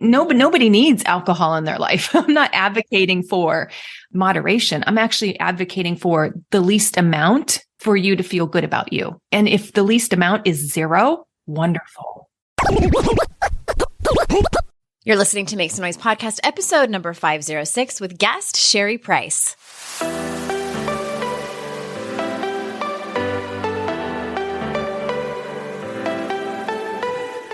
nobody needs alcohol in their life. I'm not advocating for moderation. I'm actually advocating for the least amount for you to feel good about you. And if the least amount is 0, wonderful. You're listening to Make Some Noise podcast, episode number 506 with guest Sherry Price.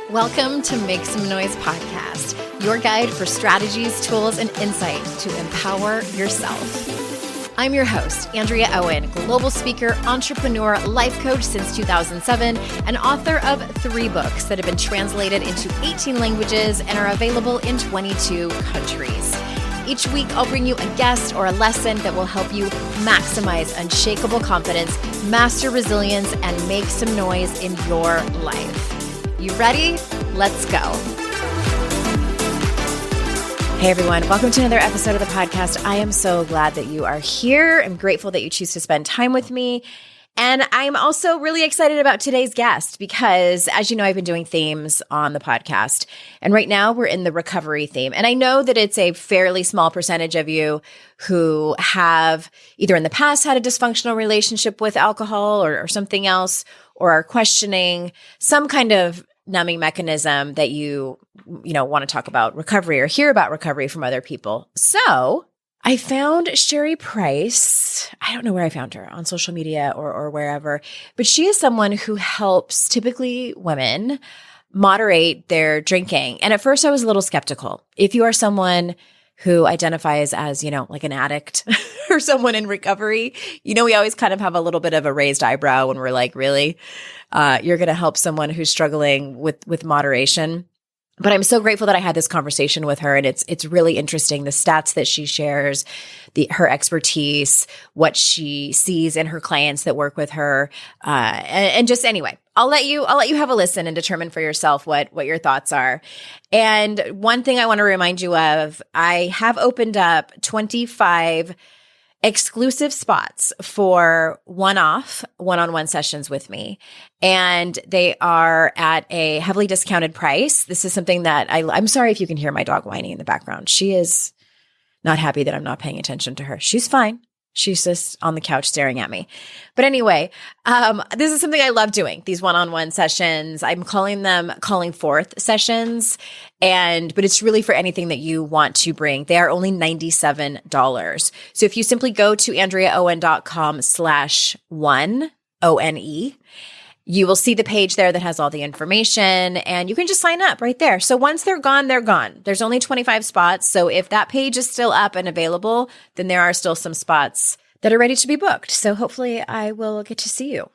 Welcome to Make Some Noise podcast, your guide for strategies, tools, and insight to empower yourself. I'm your host, Andrea Owen, global speaker, entrepreneur, life coach since 2007, and author of 3 books that have been translated into 18 languages and are available in 22 countries. Each week, I'll bring you a guest or a lesson that will help you maximize unshakable confidence, master resilience, and make some noise in your life. You ready? Let's go. Hey everyone, welcome to another episode of the podcast. I am so glad that you are here. I'm grateful that you choose to spend time with me. And I'm also really excited about today's guest because, as you know, I've been doing themes on the podcast. And right now we're in the recovery theme. And I know that it's a fairly small percentage of you who have either in the past had a dysfunctional relationship with alcohol or something else, or are questioning some kind of numbing mechanism that you want to talk about recovery or hear about recovery from other people. So I found Sherry Price. I don't know where I found her, on social media or wherever, but she is someone who helps typically women moderate their drinking. And at first I was a little skeptical. If you are someone who identifies as, like an addict or someone in recovery, we always kind of have a little bit of a raised eyebrow when we're like, really? You're going to help someone who's struggling with moderation? But I'm so grateful that I had this conversation with her, and it's really interesting, the stats that she shares, her expertise, what she sees in her clients that work with her, and just anyway, I'll let you have a listen and determine for yourself what your thoughts are. And one thing I want to remind you of, I have opened up 25 exclusive spots for one-on-one sessions with me. And they are at a heavily discounted price. This is something that I'm sorry if you can hear my dog whining in the background. She is not happy that I'm not paying attention to her. She's fine. She's just on the couch staring at me. But anyway, this is something I love doing, these one-on-one sessions. I'm calling them calling forth sessions. But it's really for anything that you want to bring. They are only $97. So if you simply go to AndreaOwen.com/one, ONE, you will see the page there that has all the information, and you can just sign up right there. So once they're gone, they're gone. There's only 25 spots. So if that page is still up and available, then there are still some spots that are ready to be booked. So hopefully I will get to see you.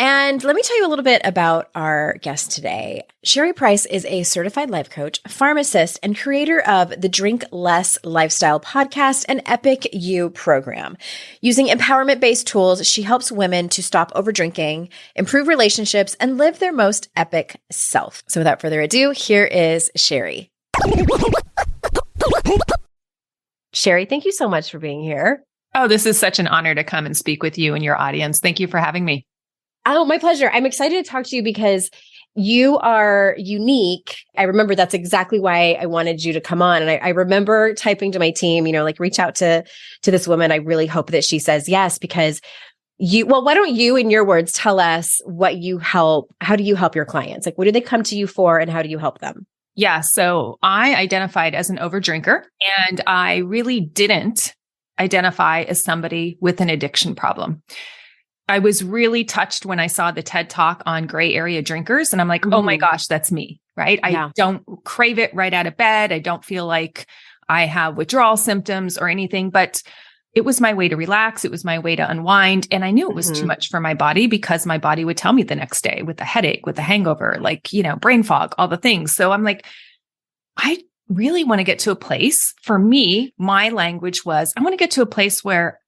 And let me tell you a little bit about our guest today. Sherry Price is a certified life coach, pharmacist, and creator of the Drink Less Lifestyle podcast and EpicYOU program. Using empowerment-based tools, she helps women to stop overdrinking, improve relationships, and live their most epic self. So without further ado, here is Sherry. Sherry, thank you so much for being here. Oh, this is such an honor to come and speak with you and your audience. Thank you for having me. Oh, my pleasure. I'm excited to talk to you because you are unique. I remember that's exactly why I wanted you to come on. And I remember typing to my team, reach out to this woman. I really hope that she says yes, because why don't you, in your words, tell us what you help? How do you help your clients? Like, what do they come to you for, and how do you help them? Yeah. So I identified as an overdrinker, and I really didn't identify as somebody with an addiction problem. I was really touched when I saw the TED Talk on gray area drinkers. And I'm like, oh my gosh, that's me, right? I don't crave it right out of bed. I don't feel like I have withdrawal symptoms or anything, but it was my way to relax. It was my way to unwind. And I knew it was too much for my body because my body would tell me the next day with a headache, with a hangover, like, brain fog, all the things. So I'm like, I really want to get to a place. For me, my language was, I want to get to a place where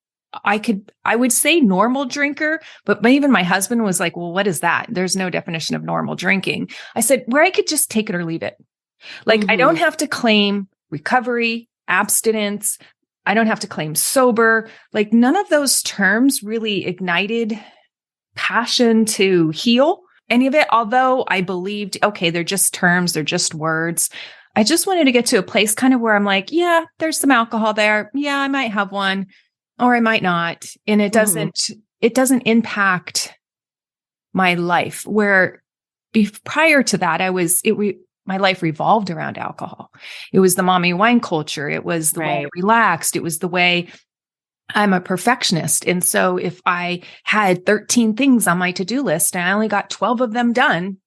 I would say normal drinker, but even my husband was like, well, what is that? There's no definition of normal drinking. I said, where I could just take it or leave it. Like, I don't have to claim recovery, abstinence. I don't have to claim sober. Like, none of those terms really ignited passion to heal any of it. Although I believed, okay, they're just terms, they're just words. I just wanted to get to a place kind of where I'm like, yeah, there's some alcohol there. Yeah, I might have one or I might not. And it doesn't impact my life, where prior to that, my life revolved around alcohol. It was the mommy wine culture. It was the way I relaxed. It was the way I'm a perfectionist. And so if I had 13 things on my to-do list and I only got 12 of them done,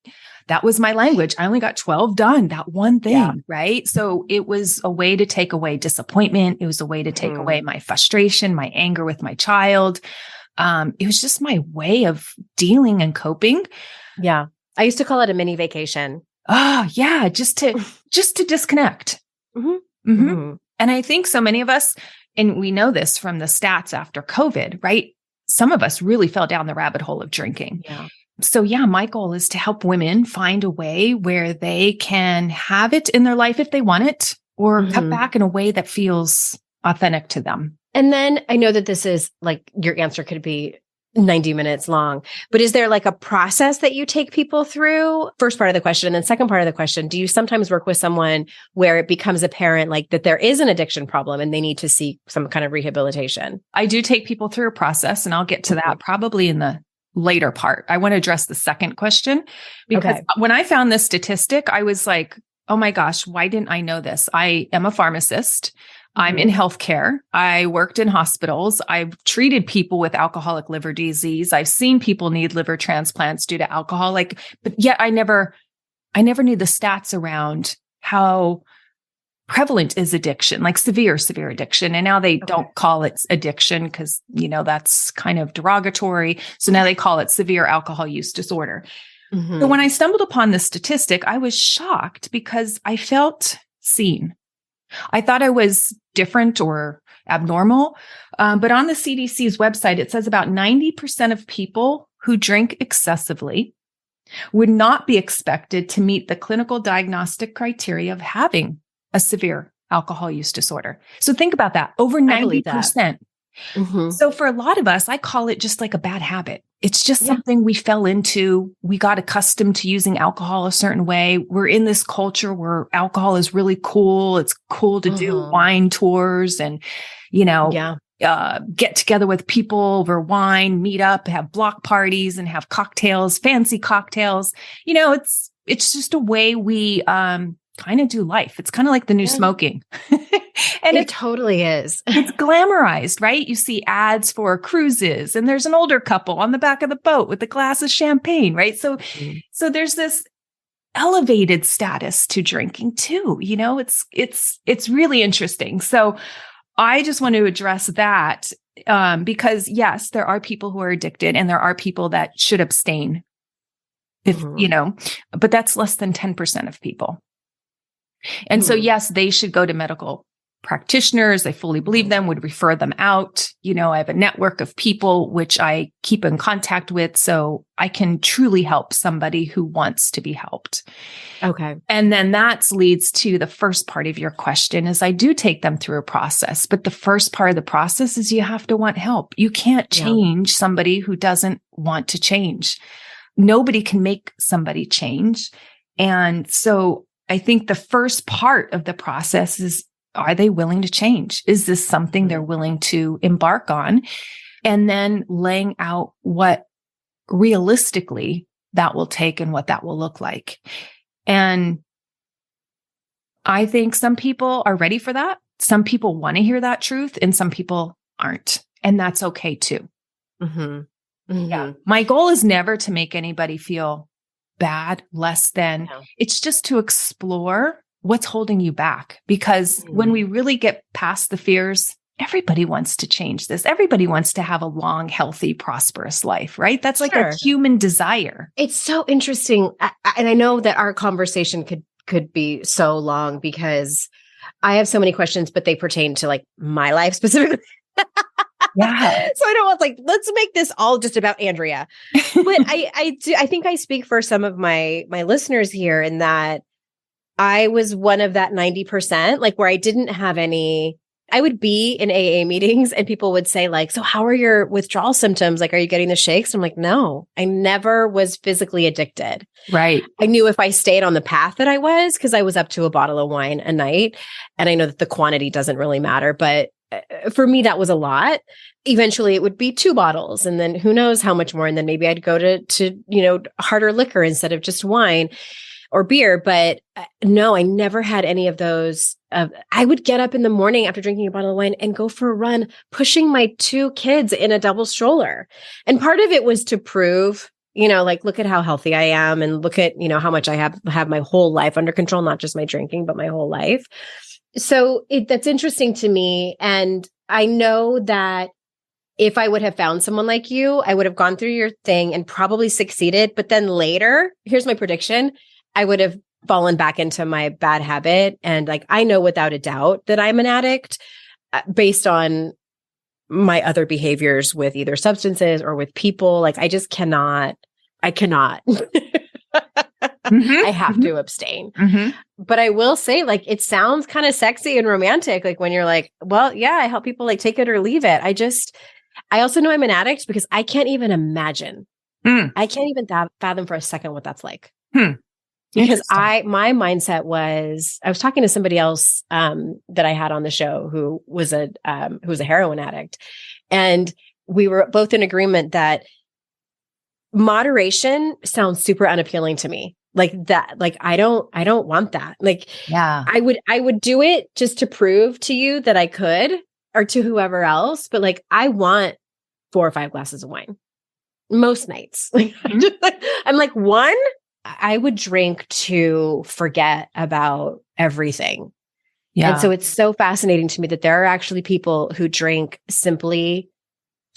that was my language. I only got 12 done, that one thing, right? So it was a way to take away disappointment. It was a way to take away my frustration, my anger with my child. It was just my way of dealing and coping. Yeah. I used to call it a mini vacation. Oh, yeah. Just to disconnect. And I think so many of us, and we know this from the stats after COVID, right? Some of us really fell down the rabbit hole of drinking. Yeah. So yeah, my goal is to help women find a way where they can have it in their life if they want it, or cut back in a way that feels authentic to them. And then I know that this is like, your answer could be 90 minutes long, but is there like a process that you take people through? First part of the question. And then second part of the question, do you sometimes work with someone where it becomes apparent like that there is an addiction problem and they need to seek some kind of rehabilitation? I do take people through a process, and I'll get to that probably in the later part. I want to address the second question, because when I found this statistic, I was like, oh my gosh, why didn't I know this? I am a pharmacist. I'm in healthcare. I worked in hospitals. I've treated people with alcoholic liver disease. I've seen people need liver transplants due to alcohol. But yet I never knew the stats around how prevalent is addiction, like severe addiction. And now they don't call it addiction because, that's kind of derogatory. So now they call it severe alcohol use disorder. So when I stumbled upon this statistic, I was shocked because I felt seen. I thought I was different or abnormal. But on the CDC's website, it says about 90% of people who drink excessively would not be expected to meet the clinical diagnostic criteria of having a severe alcohol use disorder. So think about that. Over 90%. So for a lot of us, I call it just like a bad habit. It's just something we fell into. We got accustomed to using alcohol a certain way. We're in this culture where alcohol is really cool. It's cool to do wine tours and, get together with people over wine, meet up, have block parties and have cocktails, fancy cocktails. It's just a way we, kind of do life. It's kind of like the new smoking. And it totally is. It's glamorized, right? You see ads for cruises and there's an older couple on the back of the boat with a glass of champagne, right? So there's this elevated status to drinking too. It's really interesting. So I just want to address that because yes, there are people who are addicted and there are people that should abstain but that's less than 10% of people. And so, yes, they should go to medical practitioners. I fully believe them, would refer them out. I have a network of people which I keep in contact with, so I can truly help somebody who wants to be helped. Okay. And then that leads to the first part of your question is I do take them through a process, but the first part of the process is you have to want help. You can't change somebody who doesn't want to change. Nobody can make somebody change. And so I think the first part of the process is, are they willing to change? Is this something they're willing to embark on? And then laying out what realistically that will take and what that will look like. And I think some people are ready for that. Some people want to hear that truth and some people aren't. And that's okay too. Yeah. My goal is never to make anybody feel bad, less than. No. It's just to explore what's holding you back. Because when we really get past the fears, everybody wants to change this. Everybody wants to have a long, healthy, prosperous life, right? That's like a human desire. It's so interesting. And I know that our conversation could be so long because I have so many questions, but they pertain to like my life specifically. Yeah. So I don't want let's make this all just about Andrea. But I think I speak for some of my listeners here in that I was one of that 90%, like where I didn't have any I would be in AA meetings and people would say like, so how are your withdrawal symptoms? Like, are you getting the shakes? I'm like, no, I never was physically addicted. Right. I knew if I stayed on the path that I was, because I was up to a bottle of wine a night. And I know that the quantity doesn't really matter, but for me, that was a lot. Eventually it would be 2 bottles and then who knows how much more. And then maybe I'd go to harder liquor instead of just wine or beer. But no, I never had any of those. I would get up in the morning after drinking a bottle of wine and go for a run, pushing my 2 kids in a double stroller. And part of it was to prove, like, look at how healthy I am and look at, how much I have my whole life under control, not just my drinking, but my whole life. So that's interesting to me. And I know that if I would have found someone like you, I would have gone through your thing and probably succeeded. But then later, here's my prediction, I would have fallen back into my bad habit. And like, I know without a doubt that I'm an addict based on my other behaviors with either substances or with people. Like, I cannot. I have to abstain. But I will say, like, it sounds kind of sexy and romantic. Like when you're like, well, yeah, I help people like take it or leave it. I also know I'm an addict because I can't even imagine. I can't even fathom for a second what that's like. Because my mindset was, I was talking to somebody else that I had on the show who was a heroin addict. And we were both in agreement that moderation sounds super unappealing to me. Like that, like, I don't want that. Like, yeah, I would do it just to prove to you that I could, or to whoever else. But like, I want 4 or 5 glasses of wine most nights. Like, I'm like, one, I would drink to forget about everything. Yeah. And so it's so fascinating to me that there are actually people who drink simply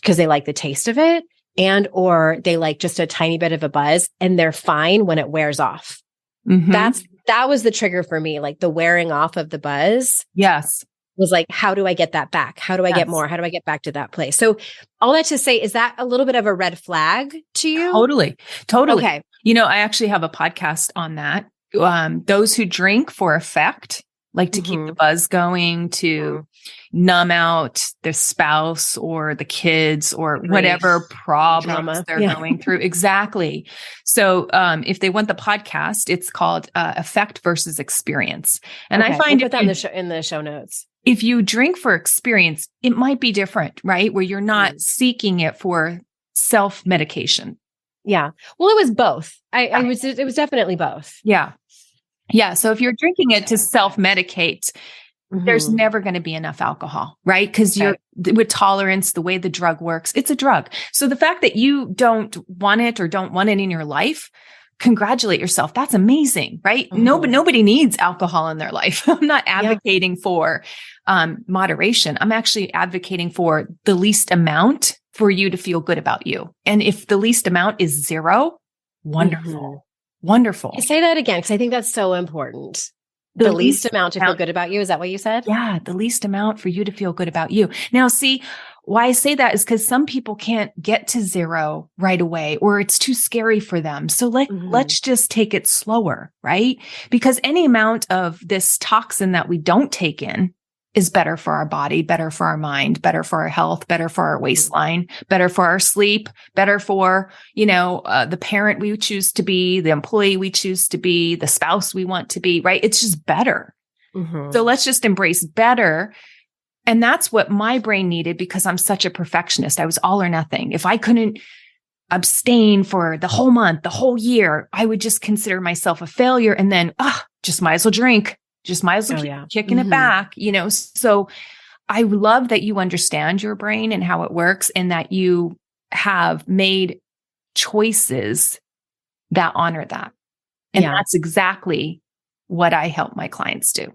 because they like the taste of it, and or they like just a tiny bit of a buzz, and they're fine when it wears off. That was the trigger for me, like the wearing off of the buzz. Yes. Was like, how do I get that back? How do I get more? How do I get back to that place? So all that to say, is that a little bit of a red flag to you? Totally. Okay. I actually have a podcast on that. Those who drink for effect, like to keep the buzz going, to numb out their spouse or the kids or whatever problems they're going through. Exactly. So if they want the podcast, it's called Effect versus Experience. And I find we'll put that in the show notes. If you drink for experience, it might be different, right? Where you're not seeking it for self-medication. Yeah. Well, it was both. It was definitely both. Yeah. Yeah. So if you're drinking it to self-medicate, there's never going to be enough alcohol, right? Because with tolerance, the way the drug works, it's a drug. So the fact that you don't want it or don't want it in your life, congratulate yourself. That's amazing, right? Nobody needs alcohol in their life. I'm not advocating for moderation. I'm actually advocating for the least amount for you to feel good about you. And if the least amount is 0, wonderful. Wonderful. I say that again, because I think that's so important. The least amount to feel good about you. Is that what you said? Yeah. The least amount for you to feel good about you. Now, see, why I say that is because some people can't get to 0 right away, or it's too scary for them. So let's just take it slower, right? Because any amount of this toxin that we don't take in is better for our body, better for our mind, better for our health, better for our waistline, better for our sleep, better for, the parent we choose to be, the employee we choose to be, the spouse we want to be, right? It's just better. So let's just embrace better. And that's what my brain needed, because I'm such a perfectionist. I was all or nothing. If I couldn't abstain for the whole month, the whole year, I would just consider myself a failure. And then, just might as well drink. Just might as well keep kicking it back, So I love that you understand your brain and how it works, and that you have made choices that honor that. And that's exactly what I help my clients do.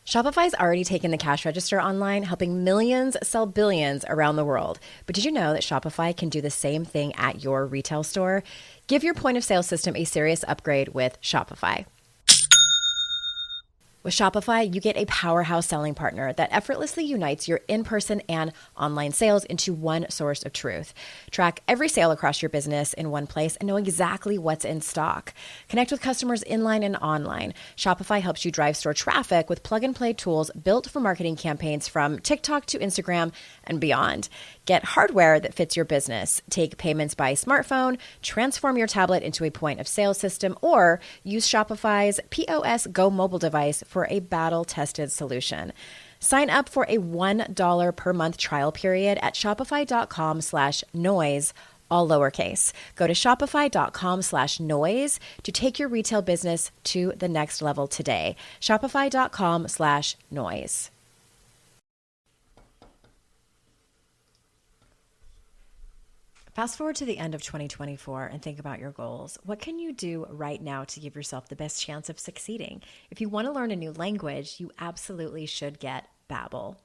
Shopify's already taken the cash register online, helping millions sell billions around the world. But did you know that Shopify can do the same thing at your retail store? Give your point of sale system a serious upgrade with Shopify. With Shopify, you get a powerhouse selling partner that effortlessly unites your in-person and online sales into one source of truth. Track every sale across your business in one place and know exactly what's in stock. Connect with customers inline and online. Shopify helps you drive store traffic with plug-and-play tools built for marketing campaigns from TikTok to Instagram and beyond. Get hardware that fits your business. Take payments by smartphone, transform your tablet into a point of sale system, or use Shopify's POS Go mobile device for a battle-tested solution. Sign up for a $1 per month trial period at shopify.com/noise, all lowercase. Go to shopify.com/noise to take your retail business to the next level today. Shopify.com/noise. Fast forward to the end of 2024 and think about your goals. What can you do right now to give yourself the best chance of succeeding? If you want to learn a new language, you absolutely should get Babbel.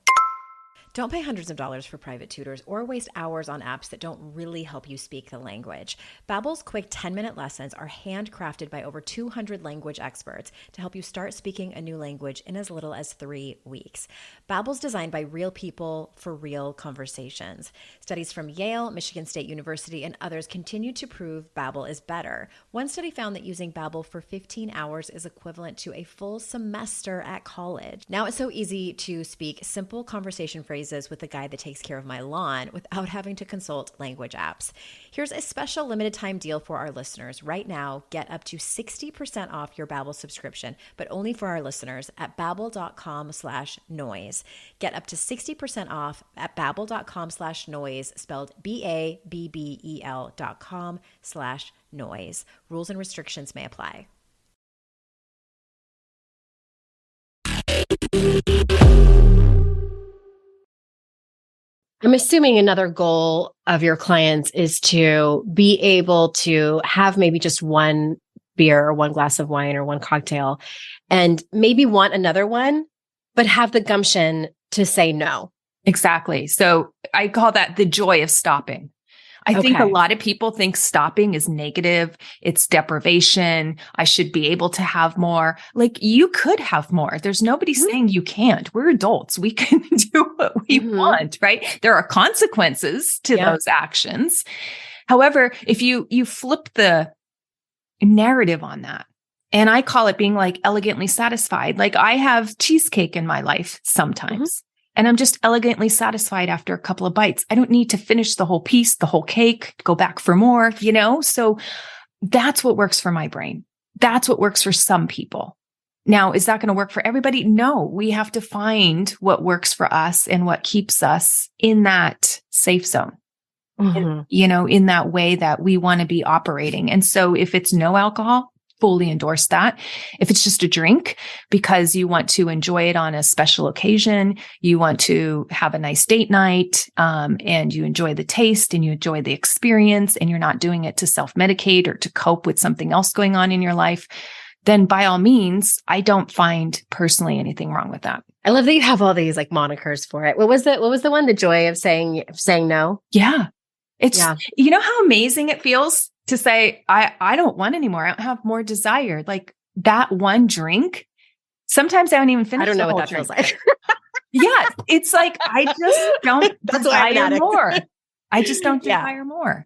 Don't pay hundreds of dollars for private tutors or waste hours on apps that don't really help you speak the language. Babbel's quick 10-minute lessons are handcrafted by over 200 language experts to help you start speaking a new language in as little as 3 weeks. Babbel's designed by real people for real conversations. Studies from Yale, Michigan State University, and others continue to prove Babbel is better. One study found that using Babbel for 15 hours is equivalent to a full semester at college. Now it's so easy to speak simple conversation phrases with the guy that takes care of my lawn without having to consult language apps. Here's a special limited time deal for our listeners. Right now, get up to 60% off your Babbel subscription, but only for our listeners at babbel.com/noise. Get up to 60% off at babbel.com/noise, spelled BABBEL.com/noise. Rules and restrictions may apply. I'm assuming another goal of your clients is to be able to have maybe just one beer or one glass of wine or one cocktail and maybe want another one, but have the gumption to say no. Exactly. So I call that the joy of stopping. I think a lot of people think stopping is negative. It's deprivation. I should be able to have more. Like, you could have more. There's nobody saying you can't. We're adults. We can do what we want, right? There are consequences to those actions. However, if you flip the narrative on that, and I call it being like elegantly satisfied. Like, I have cheesecake in my life sometimes. And I'm just elegantly satisfied after a couple of bites. I don't need to finish the whole piece, the whole cake, go back for more, you know? So that's what works for my brain. That's what works for some people. Now, is that going to work for everybody? No, we have to find what works for us and what keeps us in that safe zone, you know, in that way that we want to be operating. And so if it's no alcohol, fully endorse that. If it's just a drink because you want to enjoy it on a special occasion, you want to have a nice date night, and you enjoy the taste and you enjoy the experience, and you're not doing it to self-medicate or to cope with something else going on in your life, then by all means, I don't find personally anything wrong with that. I love that you have all these like monikers for it. What was the one? The joy of saying no? Yeah. It's, you know how amazing it feels to say, I don't want anymore. I don't have more desire. Like that one drink. Sometimes I don't even finish. I don't know the what that drink. feels like. Yeah. It's like, I just don't desire more. I just don't desire more.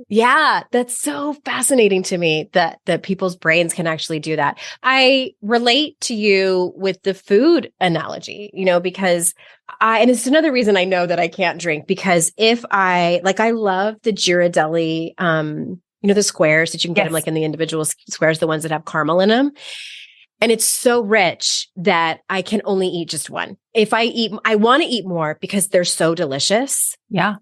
Yeah, that's so fascinating to me that people's brains can actually do that. I relate to you with the food analogy, you know, because and it's another reason I know that I can't drink, because if I love the Ghirardelli, you know, the squares that you can get them like in the individual squares, the ones that have caramel in them. And it's so rich that I can only eat just one. If I want to eat more because they're so delicious. Yeah.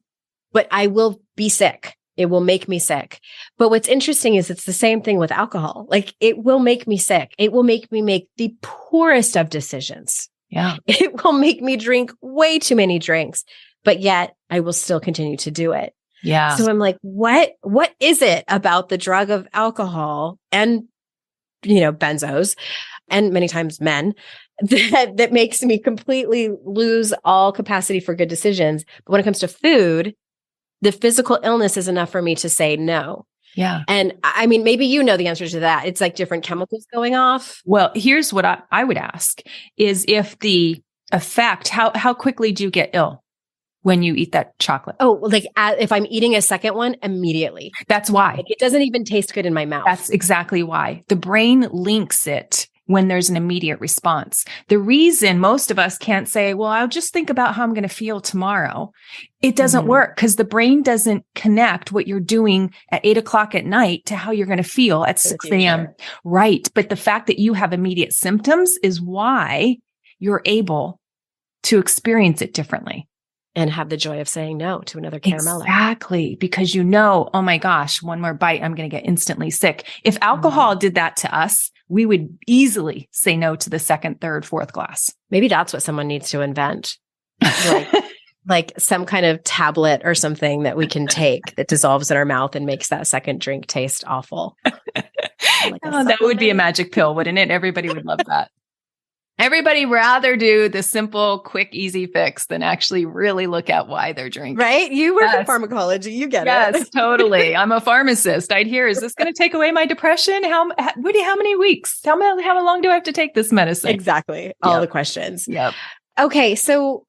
But I will be sick. It will make me sick. But what's interesting is it's the same thing with alcohol. Like, it will make me sick. It will make me make the poorest of decisions. Yeah. It will make me drink way too many drinks, but yet I will still continue to do it. Yeah. So I'm like, what is it about the drug of alcohol and, you know, benzos and many times men that makes me completely lose all capacity for good decisions? But when it comes to food, the physical illness is enough for me to say no. Yeah. And I mean, maybe you know the answer to that. It's like different chemicals going off. Well, here's what I would ask is if the effect, how quickly do you get ill when you eat that chocolate? Oh, like if I'm eating a second one, immediately. That's why. Like, it doesn't even taste good in my mouth. That's exactly why. The brain links it when there's an immediate response. The reason most of us can't say, well, I'll just think about how I'm going to feel tomorrow. It doesn't work because the brain doesn't connect what you're doing at 8:00 at night to how you're going to feel at 6 a.m. Right. But the fact that you have immediate symptoms is why you're able to experience it differently. And have the joy of saying no to another caramel. Exactly. Because oh my gosh, one more bite, I'm going to get instantly sick. If alcohol did that to us, we would easily say no to the second, third, fourth glass. Maybe that's what someone needs to invent. Like some kind of tablet or something that we can take that dissolves in our mouth and makes that second drink taste awful. That would be a magic pill, wouldn't it? Everybody would love that. Everybody rather do the simple, quick, easy fix than actually really look at why they're drinking. Right? You work in pharmacology. You get it. Yes, totally. I'm a pharmacist. I'd hear, is this going to take away my depression? How many weeks? How long do I have to take this medicine? Exactly. All the questions. Yep. Okay. So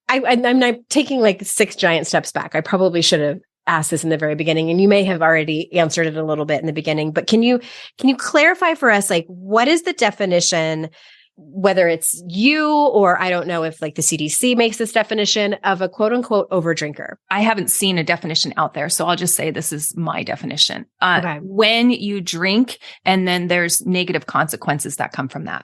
I'm taking like 6 giant steps back. I probably should have asked this in the very beginning, and you may have already answered it a little bit in the beginning, but can you clarify for us, like, what is the definition, whether it's you or I don't know if like the CDC makes this definition of a quote unquote overdrinker? I haven't seen a definition out there, so I'll just say this is my definition. Okay. When you drink and then there's negative consequences that come from that.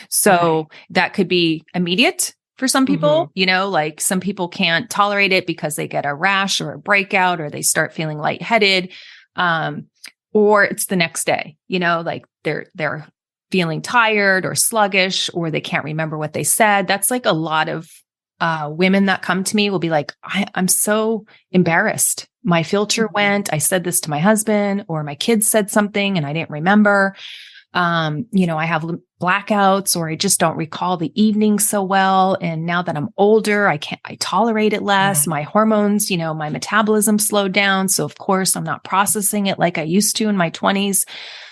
So that could be immediate for some people, like some people can't tolerate it because they get a rash or a breakout or they start feeling lightheaded. Or it's the next day, like they're feeling tired or sluggish, or they can't remember what they said. That's like a lot of women that come to me will be like, I'm so embarrassed. My filter went, I said this to my husband, or my kids said something and I didn't remember. I have blackouts, or I just don't recall the evening so well. And now that I'm older, I tolerate it less. My hormones, my metabolism slowed down. So of course I'm not processing it like I used to in my 20s.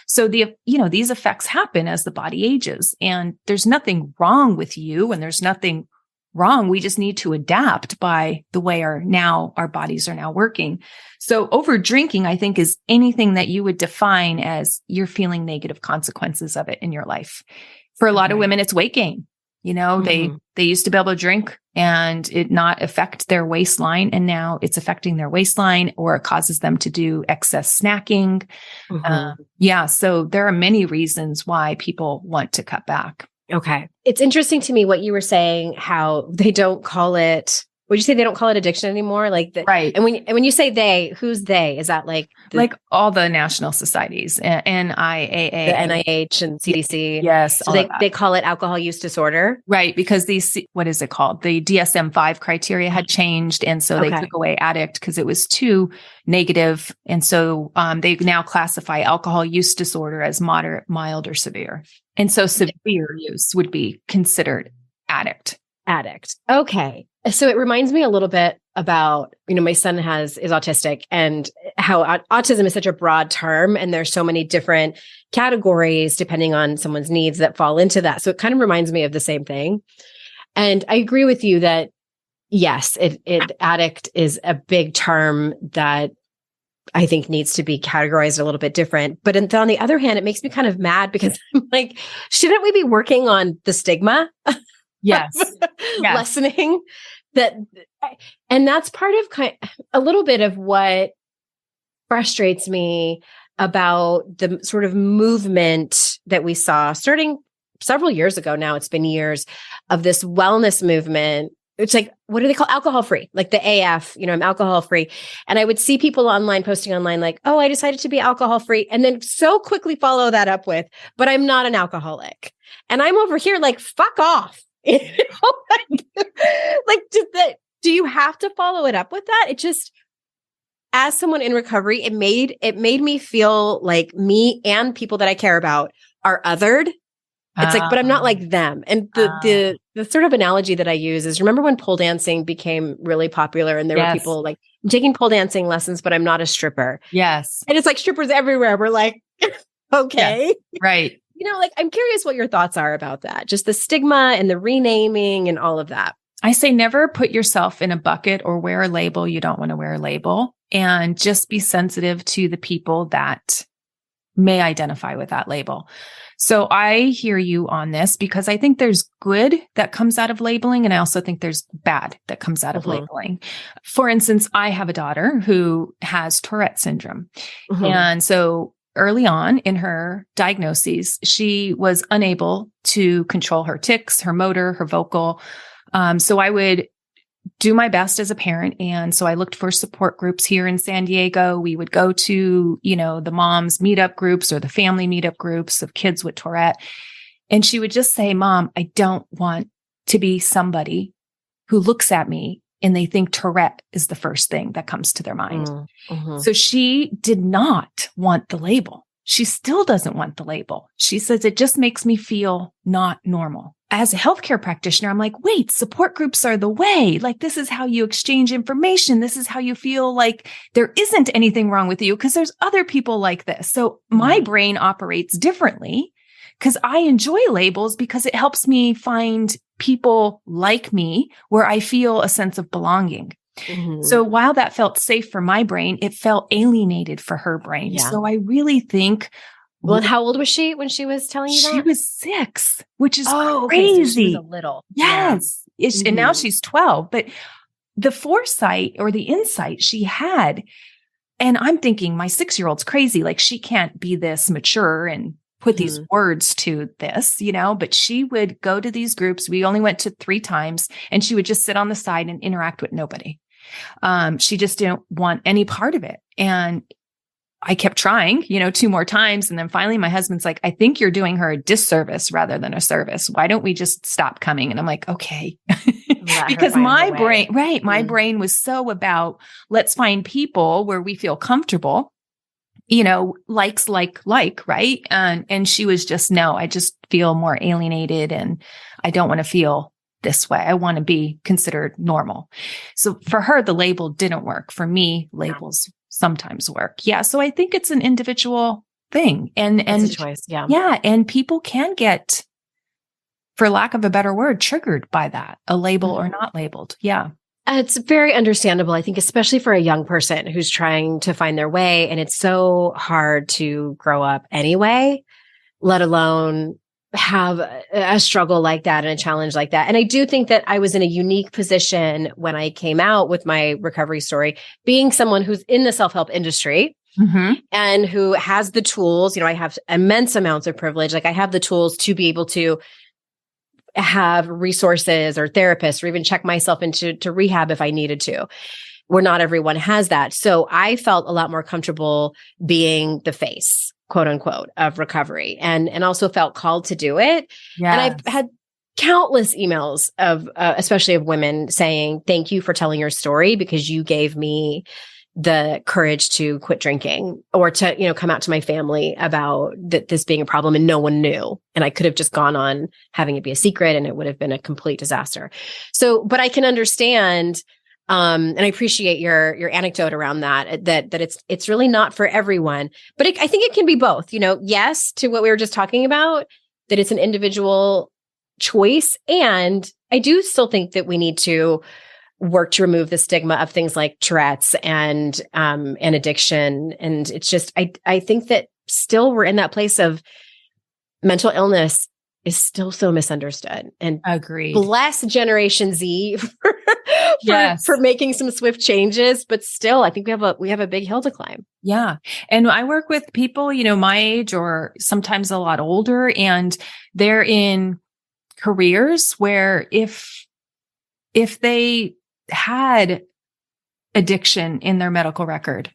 So these effects happen as the body ages, and there's nothing wrong with you and there's nothing wrong. We just need to adapt by the way our bodies are now working. So over drinking, I think, is anything that you would define as you're feeling negative consequences of it in your life. For a lot of women, it's weight gain. They used to be able to drink and it not affect their waistline, and now it's affecting their waistline, or it causes them to do excess snacking. So there are many reasons why people want to cut back. Okay. It's interesting to me what you were saying, how they don't call it, would you say they don't call it addiction anymore? Right. And when you say they, who's they? Is that like all the national societies, NIAA, the NIH and CDC? Yes. So they call it alcohol use disorder. Right. Because what is it called? The DSM-5 criteria had changed. And so they took away addict because it was too negative. And so they now classify alcohol use disorder as moderate, mild, or severe. And so severe use would be considered addict. Okay. So it reminds me a little bit about, my son is autistic, and how autism is such a broad term, and there's so many different categories depending on someone's needs that fall into that. So it kind of reminds me of the same thing. And I agree with you that yes, addict is a big term that I think needs to be categorized a little bit different. But on the other hand, it makes me kind of mad because I'm like, shouldn't we be working on the stigma? Yes. Lessening that. And that's part of a little bit of what frustrates me about the sort of movement that we saw starting several years ago. Now it's been years of this wellness movement. It's like, what do they call alcohol free? Like the AF, I'm alcohol free. And I would see people posting online like, oh, I decided to be alcohol free. And then so quickly follow that up with, but I'm not an alcoholic. And I'm over here like, fuck off. Do you have to follow it up with that? It just, as someone in recovery, it made me feel like me and people that I care about are othered It's like, but I'm not like them. And the sort of analogy that I use is, remember when pole dancing became really popular and there were people like, I'm taking pole dancing lessons, but I'm not a stripper. Yes. And it's like strippers everywhere. We're like, okay. Yeah. Right. Like, I'm curious what your thoughts are about that. Just the stigma and the renaming and all of that. I say never put yourself in a bucket or wear a label. You don't want to wear a label, and just be sensitive to the people that may identify with that label. So I hear you on this, because I think there's good that comes out of labeling. And I also think there's bad that comes out of labeling. For instance, I have a daughter who has Tourette syndrome. And so early on in her diagnoses, she was unable to control her tics, her motor, her vocal. So I would do my best as a parent. And so I looked for support groups here in San Diego. We would go to, the moms meetup groups or the family meetup groups of kids with Tourette. And she would just say, Mom, I don't want to be somebody who looks at me and they think Tourette is the first thing that comes to their mind. So she did not want the label. She still doesn't want the label. She says, it just makes me feel not normal. As a healthcare practitioner, I'm like, wait, support groups are the way. Like, this is how you exchange information. This is how you feel like there isn't anything wrong with you, because there's other people like this. So my brain operates differently, because I enjoy labels, because it helps me find people like me where I feel a sense of belonging. So while that felt safe for my brain, it felt alienated for her brain. So I really think. Well, and how old was she when she was telling you that? She was 6, which is crazy. Okay, so she was a little. Yes. And now she's 12. But the foresight or the insight she had, and I'm thinking my 6-year-old's crazy. Like, she can't be this mature and put these words to this, but she would go to these groups. We only went to 3 times, and she would just sit on the side and interact with nobody. She just didn't want any part of it. And I kept trying, 2 more times. And then finally my husband's like, I think you're doing her a disservice rather than a service. Why don't we just stop coming? And I'm like, okay. Because my brain, my brain was so about, let's find people where we feel comfortable, likes, right? And she was just, no, I just feel more alienated and I don't want to feel this way. I want to be considered normal. So for her, the label didn't work. For me, labels sometimes work. Yeah. So I think it's an individual thing, and it's a choice. Yeah. And people can get, for lack of a better word, triggered by that, a label or not labeled. Yeah. It's very understandable, I think, especially for a young person who's trying to find their way. And it's so hard to grow up anyway, let alone have a struggle like that and a challenge like that. And I do think that I was in a unique position when I came out with my recovery story, being someone who's in the self-help industry and who has the tools. I have immense amounts of privilege. Like, I have the tools to be able to have resources or therapists, or even check myself into rehab if I needed to, where not everyone has that. So I felt a lot more comfortable being the face, quote unquote, of recovery, and also felt called to do it. Yes. And I've had countless emails of, especially of women saying, thank you for telling your story, because you gave me the courage to quit drinking, or to, come out to my family about this being a problem, and no one knew. And I could have just gone on having it be a secret, and it would have been a complete disaster. So, but I can understand, and I appreciate your anecdote around that it's really not for everyone, but I think it can be both, yes, to what we were just talking about, that it's an individual choice. And I do still think that we need to work to remove the stigma of things like Tourette's and addiction. And it's just, I think that still we're in that place of mental illness is still so misunderstood. And agreed. Bless Generation Z for making some swift changes, but still, I think we have a big hill to climb. Yeah. And I work with people, my age or sometimes a lot older, and they're in careers where if they had addiction in their medical record,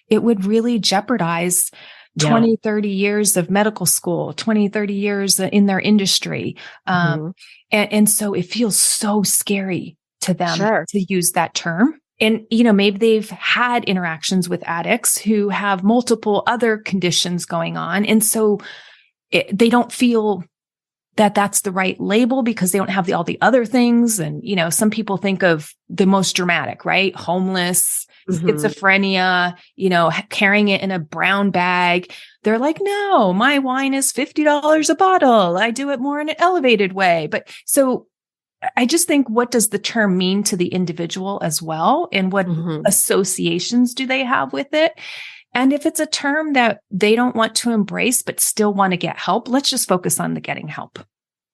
it would really jeopardize 20, 30 years of medical school, 20, 30 years in their industry. And so it feels so scary to them to use that term. And, maybe they've had interactions with addicts who have multiple other conditions going on. And so they don't feel that that's the right label because they don't have all the other things. And, some people think of the most dramatic, right? Homeless, schizophrenia, carrying it in a brown bag. They're like, no, my wine is $50 a bottle. I do it more in an elevated way. But so I just think, what does the term mean to the individual as well? And what associations do they have with it? And if it's a term that they don't want to embrace, but still want to get help, let's just focus on the getting help.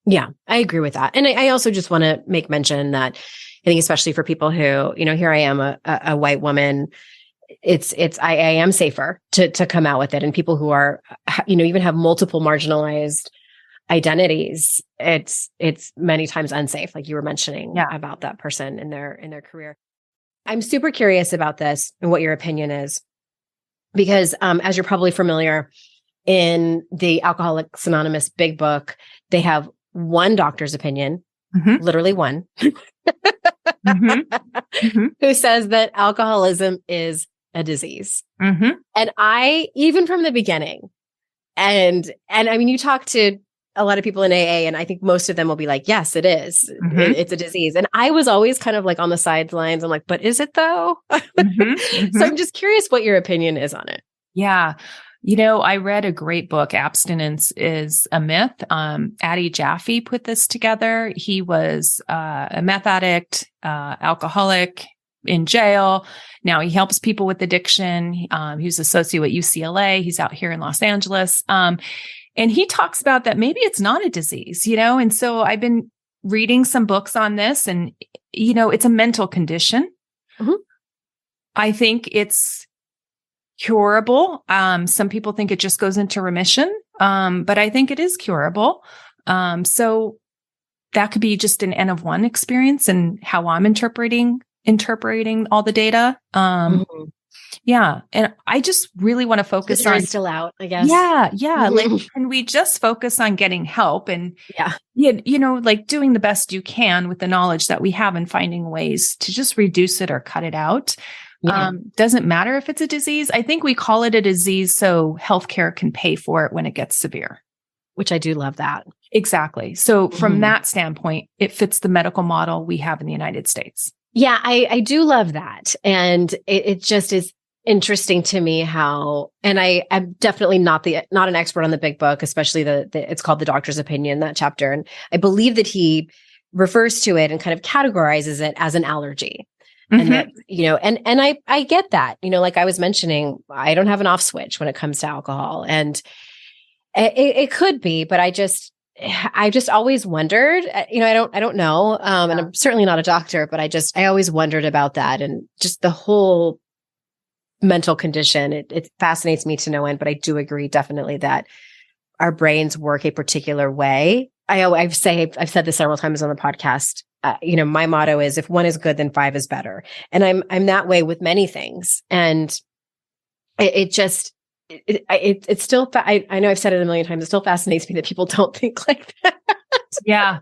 Yeah, I agree with that. And I also just want to make mention that I think, especially for people who, here I am, a white woman, I am safer to come out with it. And people who are, even have multiple marginalized identities, it's many times unsafe, like you were mentioning about that person in their career. I'm super curious about this and what your opinion is. Because as you're probably familiar, in the Alcoholics Anonymous Big Book, they have one doctor's opinion, literally one, who says that alcoholism is a disease. And I, even from the beginning, and I mean, you talk to a lot of people in AA, and I think most of them will be like, yes, it is. It's a disease. And I was always kind of like on the sidelines. I'm like, but is it though? So I'm just curious what your opinion is on it. Yeah. I read a great book, Abstinence is a Myth. Addie Jaffe put this together. He was a meth addict, alcoholic, in jail. Now he helps people with addiction. He was associate at UCLA. He's out here in Los Angeles. And he talks about that maybe it's not a disease, and so I've been reading some books on this, and, it's a mental condition. I think it's curable. Some people think it just goes into remission, but I think it is curable. So that could be just an N of one experience and how I'm interpreting all the data. Yeah. And I just really want to focus on still out, I guess. Yeah. Like, can we just focus on getting help and, like doing the best you can with the knowledge that we have and finding ways to just reduce it or cut it out. Doesn't matter if it's a disease. I think we call it a disease so healthcare can pay for it when it gets severe. Which I do love that. Exactly. So from that standpoint, it fits the medical model we have in the United States. Yeah, I do love that. And it just is interesting to me how, and I'm definitely not an expert on the Big Book, especially it's called The Doctor's Opinion, that chapter. And I believe that he refers to it and kind of categorizes it as an allergy. And that, and I get that, like I was mentioning, I don't have an off switch when it comes to alcohol, and it could be, but I just always wondered, I don't know. And I'm certainly not a doctor, but I always wondered about that, and just the whole mental condition. It fascinates me to no end, but I do agree definitely that our brains work a particular way. I've said this several times on the podcast. My motto is, if one is good, then five is better. And I'm that way with many things. And it's still, I know I've said it a million times. It still fascinates me that people don't think like that. Yeah.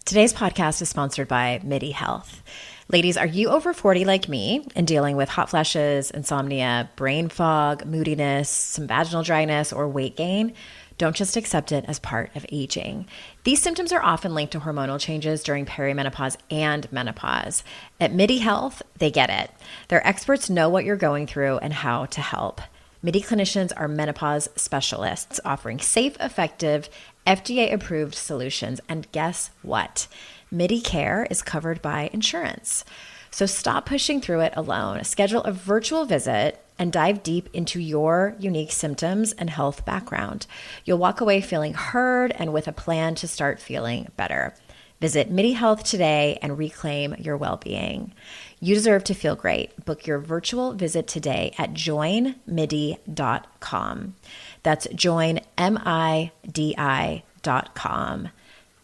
Today's podcast is sponsored by MIDI Health. Ladies, are you over 40 like me and dealing with hot flashes, insomnia, brain fog, moodiness, some vaginal dryness, or weight gain? Don't just accept it as part of aging. These symptoms are often linked to hormonal changes during perimenopause and menopause. At MIDI Health, they get it. Their experts know what you're going through and how to help. MIDI clinicians are menopause specialists offering safe, effective, FDA-approved solutions. And guess what? MIDI care is covered by insurance. So stop pushing through it alone. Schedule a virtual visit and dive deep into your unique symptoms and health background. You'll walk away feeling heard and with a plan to start feeling better. Visit MIDI Health today and reclaim your well-being. You deserve to feel great. Book your virtual visit today at joinmidi.com. That's joinmidi.com.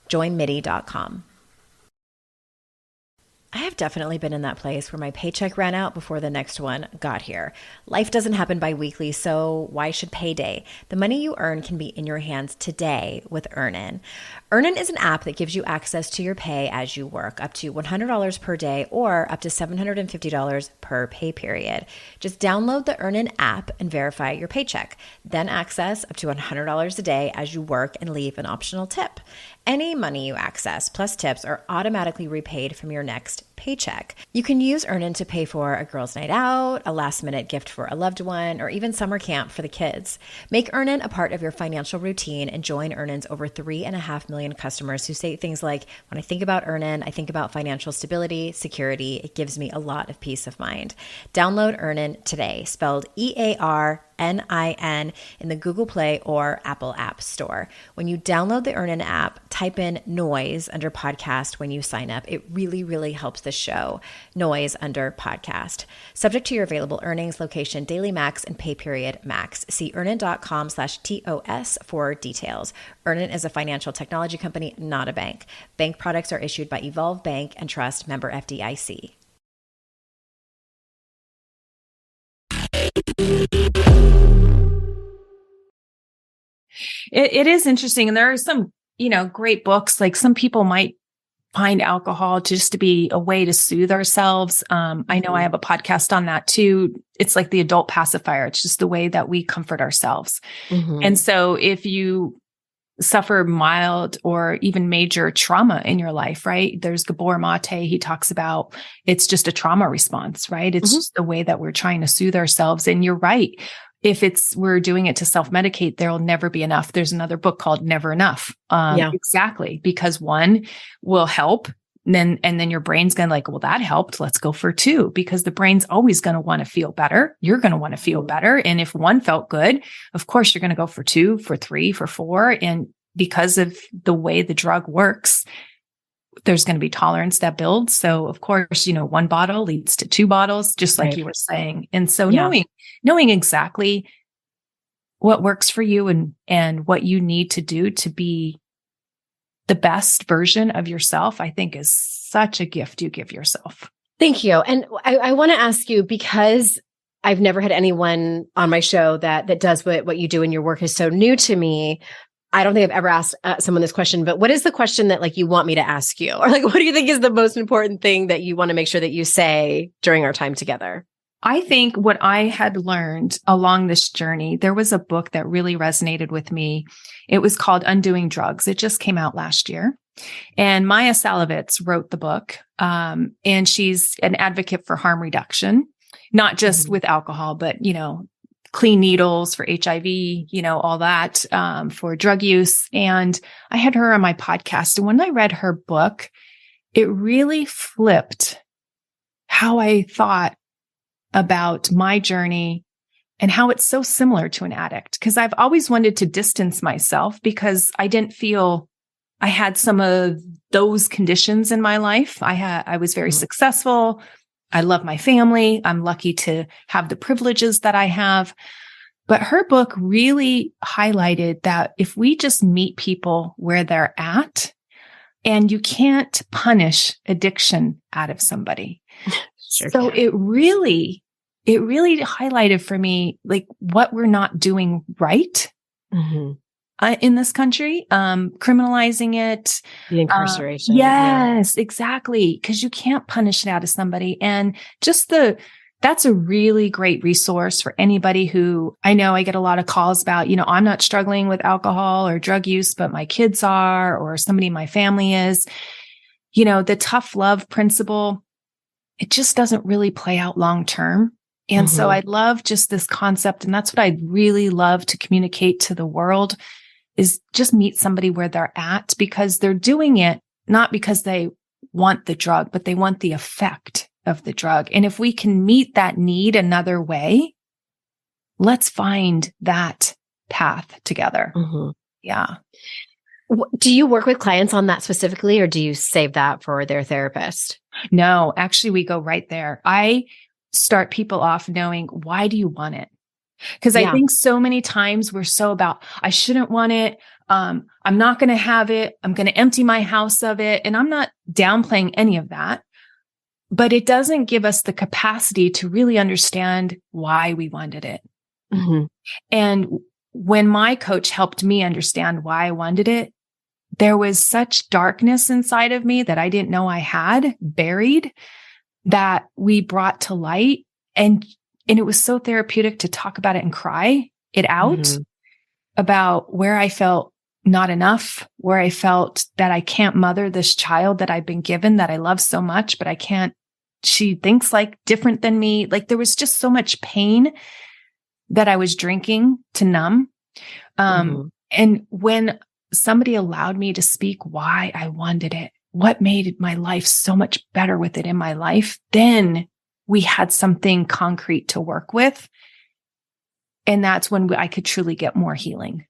joinmidi.com. I have definitely been in that place where my paycheck ran out before the next one got here. Life doesn't happen bi-weekly, so why should payday? The money you earn can be in your hands today with Earnin. Earnin is an app that gives you access to your pay as you work, up to $100 per day or up to $750 per pay period. Just download the Earnin app and verify your paycheck. Then access up to $100 a day as you work and leave an optional tip. Any money you access plus tips are automatically repaid from your next paycheck. You can use Earnin to pay for a girls' night out, a last-minute gift for a loved one, or even summer camp for the kids. Make Earnin a part of your financial routine and join Earnin's over 3.5 million customers who say things like, when I think about Earnin, I think about financial stability, security. It gives me a lot of peace of mind. Download Earnin today, spelled EARNIN in the Google Play or Apple App Store. When you download the Earnin app, type in noise under podcast when you sign up. It really, really helps the show. Noise under podcast. Subject to your available earnings, location, daily max, and pay period max. See earnin.com/TOS for details. Earnin is a financial technology company, not a bank. Bank products are issued by Evolve Bank and Trust, member FDIC. It is interesting. And there are some, great books. Like some people might find alcohol just to be a way to soothe ourselves. I know I have a podcast on that too. It's like the adult pacifier. It's just the way that we comfort ourselves. Mm-hmm. And so if you suffer mild or even major trauma in your life, right? There's Gabor Mate. He talks about it's just a trauma response, right? It's just the way that we're trying to soothe ourselves. And you're right. If we're doing it to self-medicate, there'll never be enough. There's another book called Never Enough. Exactly. Because one will help. And then your brain's going to like, well, that helped. Let's go for two, because the brain's always going to want to feel better. You're going to want to feel better. And if one felt good, of course, you're going to go for two, for three, for four. And because of the way the drug works, there's going to be tolerance that builds. So of course, one bottle leads to two bottles, just like you were saying. And so knowing exactly what works for you and what you need to do to be the best version of yourself, I think is such a gift you give yourself. Thank you. And I want to ask you, because I've never had anyone on my show that does what you do, and your work is so new to me. I don't think I've ever asked someone this question, but what is the question that you want me to ask you? Or what do you think is the most important thing that you want to make sure that you say during our time together? I think what I had learned along this journey, there was a book that really resonated with me. It was called Undoing Drugs. It just came out last year. And Maya Salovitz wrote the book. And she's an advocate for harm reduction, not just with alcohol, but, clean needles for HIV, all that, for drug use. And I had her on my podcast. And when I read her book, it really flipped how I thought about my journey and how it's so similar to an addict. Because I've always wanted to distance myself because I didn't feel I had some of those conditions in my life. I was very successful. I love my family. I'm lucky to have the privileges that I have. But her book really highlighted that if we just meet people where they're at, and you can't punish addiction out of somebody. So it really highlighted for me, what we're not doing right in this country, criminalizing it. The incarceration. Yes, exactly. Because you can't punish it out of somebody. And just that's a really great resource for anybody who, I know I get a lot of calls about, I'm not struggling with alcohol or drug use, but my kids are, or somebody in my family is. The tough love principle, it just doesn't really play out long term. And so I love just this concept. And that's what I'd really love to communicate to the world, is just meet somebody where they're at, because they're doing it not because they want the drug, but they want the effect of the drug. And if we can meet that need another way, let's find that path together. Yeah. Do you work with clients on that specifically, or do you save that for their therapist? No, actually, we go right there. I start people off knowing, why do you want it? Because I think so many times we're so about, I shouldn't want it. I'm not going to have it. I'm going to empty my house of it. And I'm not downplaying any of that. but it doesn't give us the capacity to really understand why we wanted it. Mm-hmm. And when my coach helped me understand why I wanted it, there was such darkness inside of me that I didn't know I had buried that we brought to light. And it was so therapeutic to talk about it and cry it out about where I felt not enough, where I felt that I can't mother this child that I've been given that I love so much, but I can't, she thinks like different than me. Like there was just so much pain that I was drinking to numb. And when somebody allowed me to speak why I wanted it, what made my life so much better with it in my life, then we had something concrete to work with. And that's when I could truly get more healing.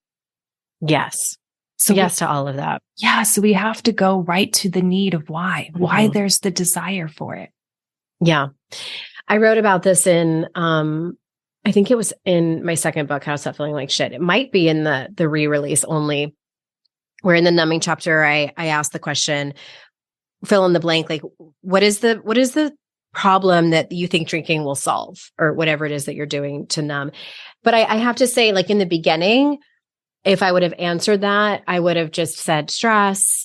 Yes. So yes to all of that. Yeah. So we have to go right to the need of why there's the desire for it. Yeah. I wrote about this in, I think it was in my second book, How to Stop Feeling Like Shit. It might be in the re-release only, where in the numbing chapter, I asked the question, fill in the blank, like, what is the problem that you think drinking will solve, or whatever it is that you're doing to numb? But I have to say, like in the beginning, if I would have answered that, I would have just said stress,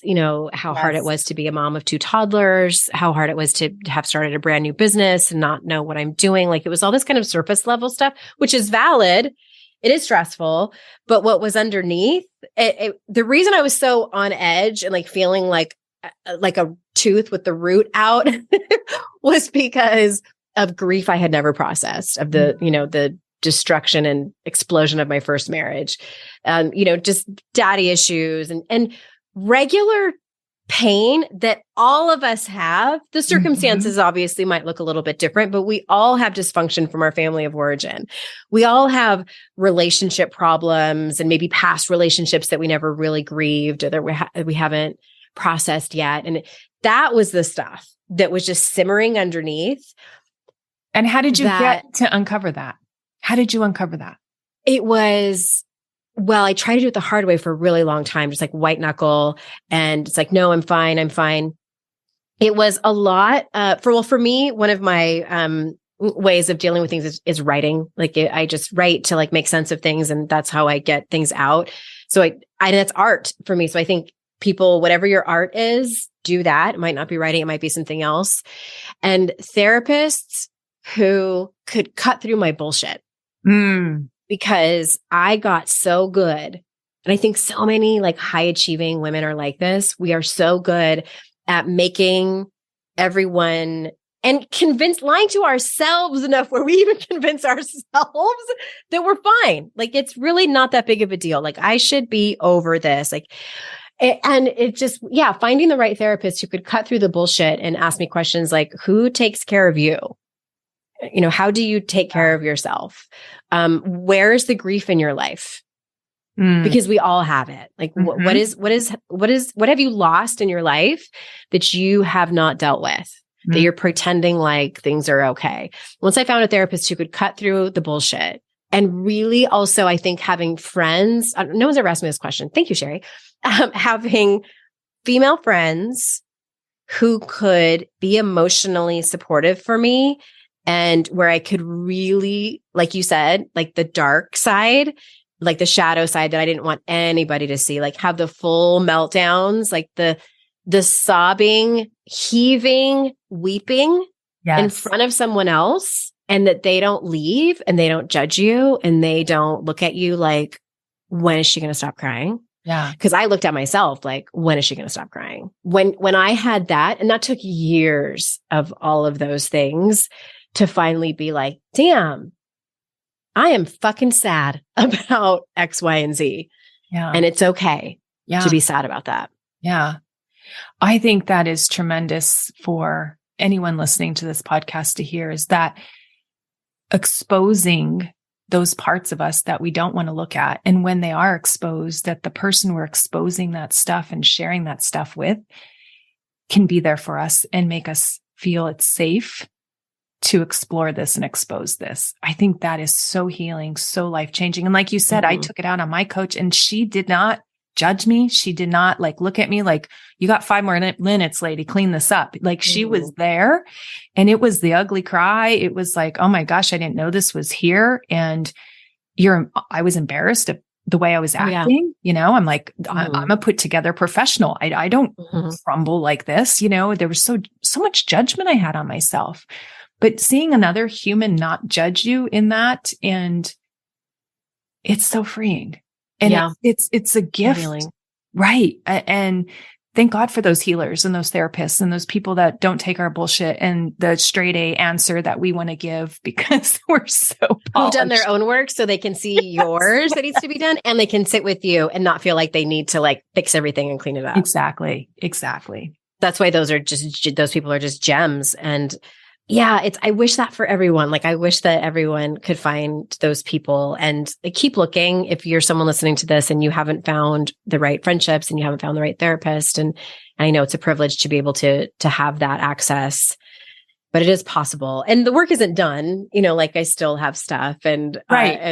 how hard it was to be a mom of 2 toddlers, how hard it was to have started a brand new business and not know what I'm doing. Like it was all this kind of surface level stuff, which is valid. It is stressful. But what was underneath, the reason I was so on edge and like feeling like a tooth with the root out was because of grief I had never processed, of the destruction and explosion of my first marriage, just daddy issues and regular pain that all of us have. The circumstances obviously might look a little bit different, but we all have dysfunction from our family of origin. We all have relationship problems and maybe past relationships that we never really grieved or that we haven't processed yet. And that was the stuff that was just simmering underneath. And how did you get to uncover that? How did you uncover that? It was, I tried to do it the hard way for a really long time, just like white knuckle. And it's like, no, I'm fine. It was a lot. For me, one of my ways of dealing with things is writing. Like I just write to like make sense of things. And that's how I get things out. So that's art for me. So I think people, whatever your art is, do that. It might not be writing. It might be something else. And therapists who could cut through my bullshit. Because I got so good. And I think so many like high achieving women are like this. We are so good at making everyone and lying to ourselves enough where we even convince ourselves that we're fine. Like it's really not that big of a deal. Like I should be over this. And it just, finding the right therapist who could cut through the bullshit and ask me questions like, who takes care of you? How do you take care of yourself? Where is the grief in your life? Because we all have it. Like what have you lost in your life that you have not dealt with, that you're pretending like things are okay? Once I found a therapist who could cut through the bullshit, and really also, I think having friends, no one's ever asked me this question. Thank you, Sherry. Having female friends who could be emotionally supportive for me, and where I could really, like you said, like the dark side, like the shadow side that I didn't want anybody to see, like have the full meltdowns, like the sobbing, heaving, weeping in front of someone else, and that they don't leave and they don't judge you and they don't look at you like, when is she going to stop crying? Yeah. Because I looked at myself like, when is she going to stop crying? When I had that, and that took years of all of those things to finally be like, damn, I am fucking sad about X, Y, and Z. Yeah. And it's okay to be sad about that. Yeah. I think that is tremendous for anyone listening to this podcast to hear, is that exposing those parts of us that we don't want to look at. And when they are exposed, that the person we're exposing that stuff and sharing that stuff with can be there for us and make us feel it's safe to explore this and expose this. I think that is so healing, so life-changing. And like you said, I took it out on my coach, and she did not judge me. She did not like look at me like, you got 5 more minutes, lady, clean this up. Like she was there, and it was the ugly cry. It was like, oh my gosh, I didn't know this was here. And I was embarrassed of the way I was acting. You know, I'm like, I'm a put together professional. I don't crumble like this. You know, there was so much judgment I had on myself, but seeing another human not judge you in that, and it's so freeing. And it's a gift. Right. And thank God for those healers and those therapists and those people that don't take our bullshit and the straight A answer that we want to give, because we're so polished. Who've done their own work so they can see yours that needs to be done, and they can sit with you and not feel like they need to like fix everything and clean it up. Exactly. That's why those people are just gems. And yeah, I wish that for everyone. Like, I wish that everyone could find those people, and keep looking. If you're someone listening to this and you haven't found the right friendships and you haven't found the right therapist, and I know it's a privilege to be able to have that access, but it is possible. And the work isn't done, you know, like I still have stuff and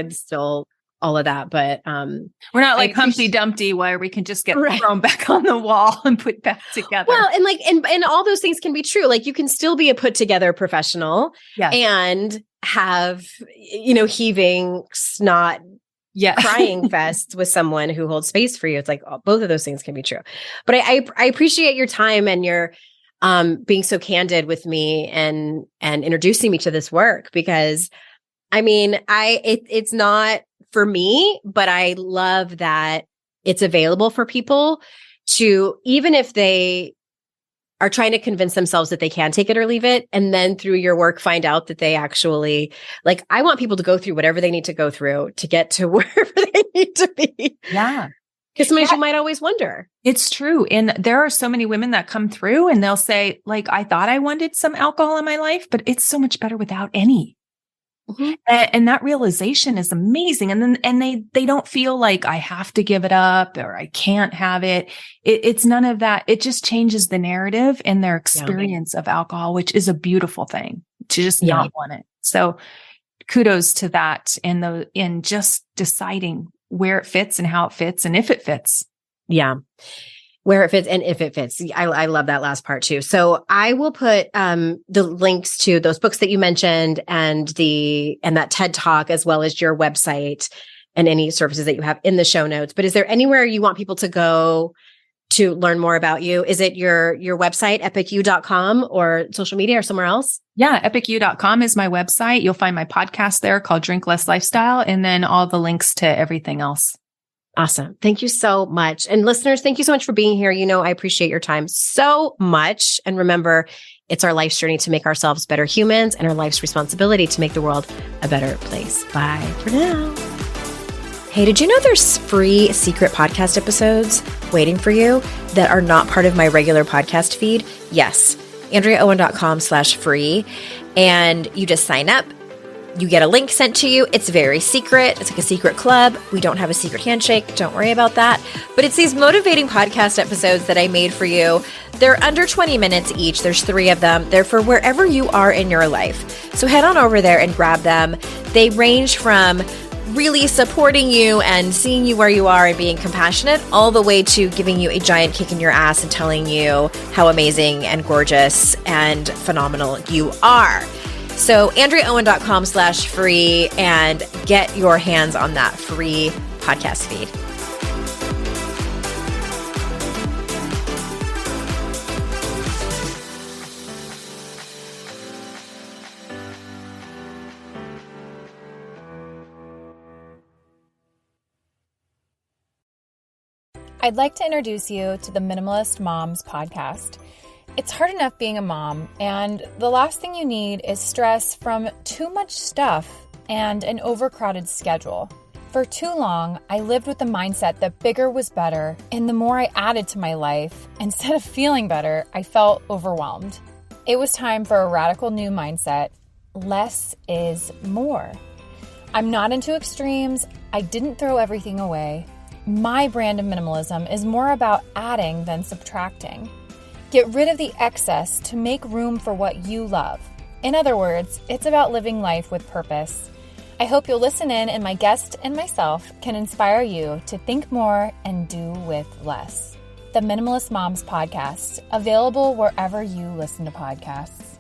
still all of that, but we're not like Humpty Dumpty where we can just get thrown back on the wall and put back together. Well, and like, and all those things can be true. Like, you can still be a put together professional and have, you know, heaving snot, crying fest with someone who holds space for you. It's like both of those things can be true. But I appreciate your time and your being so candid with me and introducing me to this work, because I mean, it's not for me, but I love that it's available for people to, even if they are trying to convince themselves that they can take it or leave it, and then through your work find out that they actually, like, I want people to go through whatever they need to go through to get to wherever they need to be. Yeah. Because sometimes you might always wonder. It's true. And there are so many women that come through and they'll say, like, I thought I wanted some alcohol in my life, but it's so much better without any. And that realization is amazing. And then, they don't feel like I have to give it up or I can't have it. It's none of that. It just changes the narrative and their experience of alcohol, which is a beautiful thing, to just not want it. So kudos to that. In just deciding where it fits and how it fits and if it fits. Yeah. Where it fits and if it fits. I love that last part too. So I will put the links to those books that you mentioned and that TED Talk, as well as your website and any services that you have in the show notes. But is there anywhere you want people to go to learn more about you? Is it your website, EpicYOU.com, or social media, or somewhere else? Yeah, EpicYOU.com is my website. You'll find my podcast there called Drink Less Lifestyle, and then all the links to everything else. Awesome. Thank you so much. And listeners, thank you so much for being here. You know, I appreciate your time so much. And remember, it's our life's journey to make ourselves better humans, and our life's responsibility to make the world a better place. Bye for now. Hey, did you know there's free secret podcast episodes waiting for you that are not part of my regular podcast feed? Yes. AndreaOwen.com/free. And you just sign up. You get a link sent to you. It's very secret. It's like a secret club. We don't have a secret handshake. Don't worry about that. But it's these motivating podcast episodes that I made for you. They're under 20 minutes each. There's 3 of them. They're for wherever you are in your life. So head on over there and grab them. They range from really supporting you and seeing you where you are and being compassionate, all the way to giving you a giant kick in your ass and telling you how amazing and gorgeous and phenomenal you are. So AndreaOwen.com/free, and get your hands on that free podcast feed. I'd like to introduce you to the Minimalist Moms podcast. It's hard enough being a mom, and the last thing you need is stress from too much stuff and an overcrowded schedule. For too long, I lived with the mindset that bigger was better, and the more I added to my life, instead of feeling better, I felt overwhelmed. It was time for a radical new mindset. Less is more. I'm not into extremes. I didn't throw everything away. My brand of minimalism is more about adding than subtracting. Get rid of the excess to make room for what you love. In other words, it's about living life with purpose. I hope you'll listen in and my guest and myself can inspire you to think more and do with less. The Minimalist Moms Podcast, available wherever you listen to podcasts.